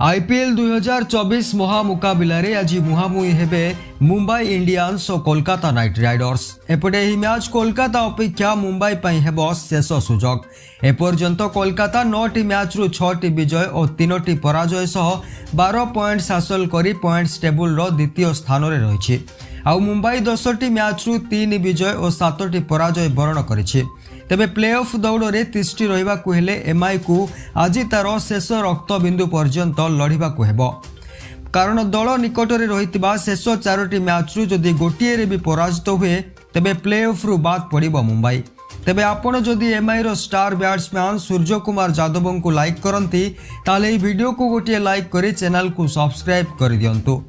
IPL 2024 महामुकाबिला आज मुहांमुही हेबे Mumbai Indians और कोलकाता नाइट राइडर्स। एपटे यह मैच कोलकाता अपेक्षा मुंबई पर हेब शेष सुजोग। एपर्यंत कोलकाता 9टी मैच रु 6टी विजय और 3टी पराजय सह 12 पॉइंट्स हासिल कर पॉइंट्स टेबुल द्वितीय स्थान में रही। आउ मुंबई 10टी मैच रु 3 विजय और 7टी पराजय बरण करिछि। तेबे प्लेऑफ दौड़ में तिष्ठि रहिबाकु हेले एमआई को आज तार शेष रक्तबिंदु पर्यंत लड़िबाकु हेबो। कारण दल निकट में रही शेष 4टी मैच रु जदि गोटे भी पराजित हुए तेबे प्लेऑफ रु बाद पड़िबो मुंबई। तेबे आपण जदि एमआई रो स्टार बैट्समैन सूर्य कुमार यादव को लाइक करती ताले ई वीडियो को गोटे लाइक करी चैनल को सब्सक्राइब कर दियंतु।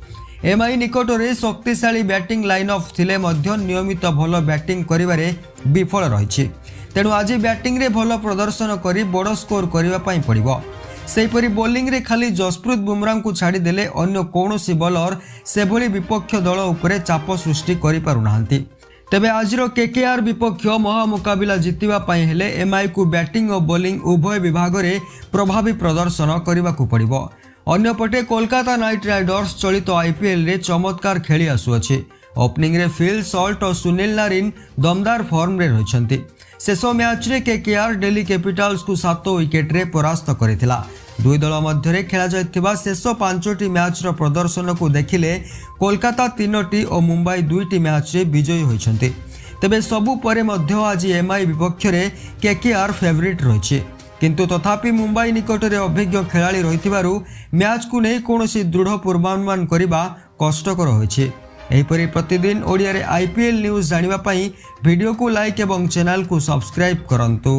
एमआई निकट में शक्तिशाली बैटिंग लाइन अफ थिले मध्य नियमित भल बैटिंग करिबारे विफल रही। तेणु आज बैटिंग रे भल प्रदर्शन करी बड़ स्कोर करने पड़ो। सेहीपरि बोलिंग रे खाली जसप्रीत बुमराह को छाड़देले अन्य कौनसी बॉलर से भली विपक्ष दल उपरे चाप सृष्टि करि पारु नाहंती। तेबे आजिर केकेआर विपक्ष महामुकाबिला जितिबा पई हेले एमआई को बैटिंग और बोलिंग उभय विभाग में प्रभावी प्रदर्शन करने पड़ो। अन्यपटे कोलकाता नाइट राइडर्स चलित आईपीएल रे चमत्कार खेली आसुअछि। ओपनिंग रे फिल सल्ट और सुनील नारिन दमदार फॉर्म रे रहिछन्ति। शेष मैच रे केकेआर दिल्ली कैपिटल्स को 7 विकेट रे परास्त करिथिला। दुई दल मध्य खेला जाइथिबा शेष 5टी मैच रो प्रदर्शन को देखिले कोलकाता 3टी और मुंबई 2टी मैच रे विजयी होइछन्ति। तेबे सबु परे मध्य आज एमआई विपक्ष रे केकेआर फेवरेट रहिछि। किंतु तथापि मुंबई निकट में अभिज्ञ खेलाड़ी रही मैच को नहीं कौनसी दृढ़ पूर्वानुमान करने कष्टकर होइछि। एहिपरि प्रतिदिन ओडिया रे आईपीएल न्यूज जानिबा पई वीडियो को लाइक एवं चैनल को सब्सक्राइब करंतु।